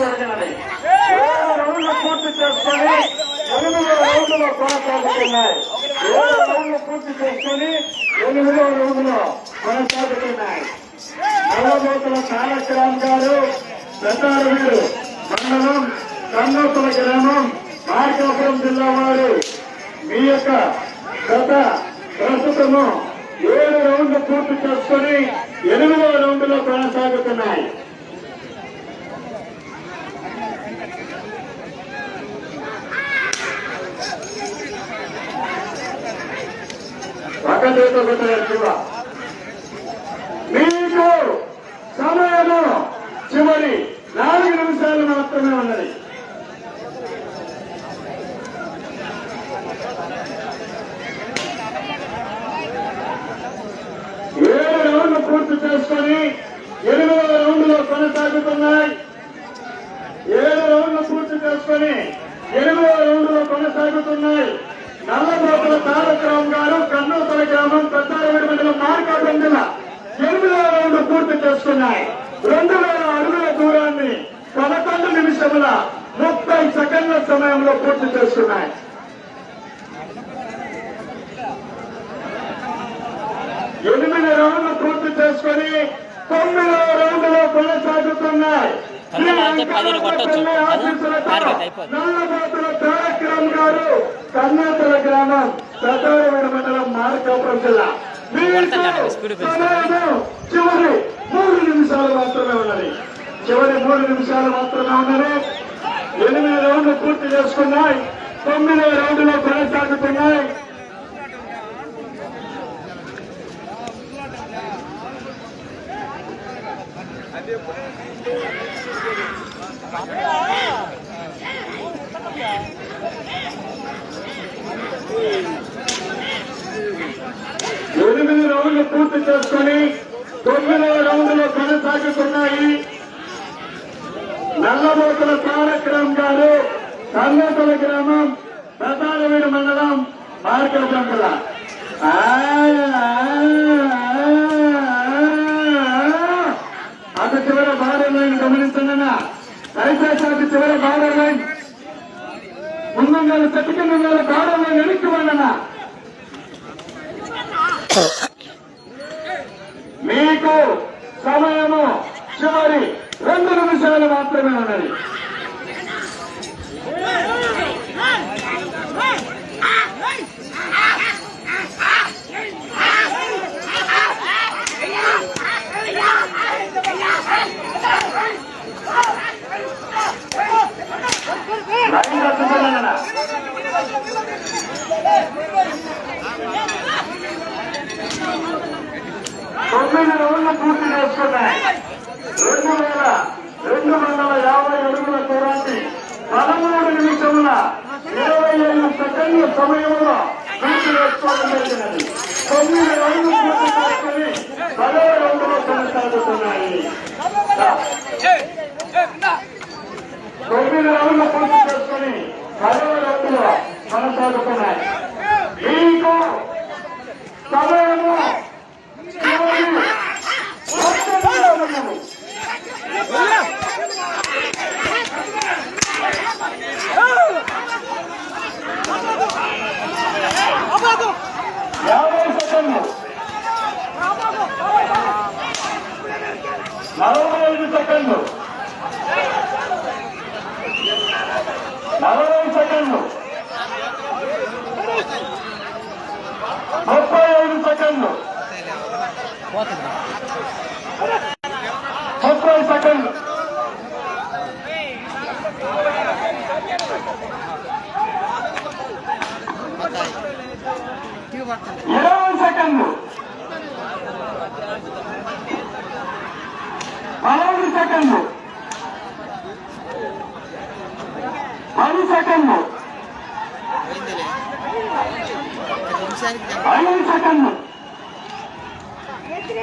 జరగడం జరిగినది. 7 రౌండ్లు పూర్తి చేసుకొని 8వ రౌండ్లో కొనసాగుతున్నాయి. 7 రౌండ్లు పూర్తి చేసుకొని 8వ రౌండ్లో కొనసాగుతున్నాయి. నల్లబోతుల తారకరామ్ గారు ప్రతారవీడు మండలం కన్నోతుల గ్రామం మార్కాపురం జిల్లా వారు మీ యొక్క గత ప్రస్తుతము 7 రౌండ్లు పూర్తి చేసుకొని 8వ రౌండ్లో కొనసాగుతున్నాయి. మీకు సమయము చివరి 4 నిమిషాలు మాత్రమే ఉన్నది. పూర్తి చేసుకొని 8వ రౌండ్లో కొనసాగుతున్నాయి. 7 రౌండ్లు పూర్తి చేసుకొని 8వ రౌండ్లో కొనసాగుతున్నాయి. నల్లబోతుల తారకరామ్ గారు కన్నోతల గ్రామం పెద్దారవీడు మండలం మార్కాపురం జిల్లా 8వ రౌండ్ పూర్తి చేసుకున్నాయి. 2000 అడుగుల దూరాన్ని 11 నిమిషముల 30 సెకండ్ల సమయంలో పూర్తి చేసుకున్నాయి. 8 రౌండ్లు పూర్తి చేసుకొని 9వ రౌండ్లో కొనసాగుతున్నాయి. నల్లబోతుల తారకరామ్ గారు కన్నోతల గ్రామం పెద్దారవీడు మండలం మార్కాపురం జిల్లా. చివరి 3 నిమిషాలు మాత్రమే ఉన్నది. 8 రౌండ్లు పూర్తి చేసుకున్నాయి. 9వ రౌండ్లో కొనసాగుతున్నాయి. ఎనిమిది రౌండ్లు పూర్తి చేసుకుని 9వ రౌండ్లో కొనసాగుతున్నాయి. నల్లబోతుల తారకరామ్ గారు కన్నోతల గ్రామం పెద్దారవీడు మండలం మార్కాపురం జిల్లా. అటు చివర బార్డర్ లైన్ గమనించండి. దయచేసి అటు చివర బార్డర్ లైన్ ముందుగా సెకండ్ బార్డర్ లైన్ వెనక్కి వెళ్ళనా. మీకు సమయము చివరి 2 నిమిషాలు మాత్రమే ఉన్నది. తొమ్మిది రౌండ్లు పూర్తి చేసుకున్నాయి. 2250 అడుగుల దూరాన్ని 13 నిమిషముల 25 సెకండ్ల సమయంలో పూర్తి చేసుకోవడం జరిగినది. 9 రౌండ్లు పూర్తి చేసుకుని 10వ రౌండ్లో కొనసాగుతున్నాయి. 9 రౌండ్లు పూర్తి చేసుకుని 10వ రౌండ్లో కొనసాగుతున్నాయి. మీకు సమయము సెకండ్లు 45 సెకండ్లు 40 సెకండ్లు 35 సెకండ్లు 30 సెకండ్లు 20 సెకండ్లు 15 సెకండ్లు 10 సెకండ్లు 5 సెకండ్లు 4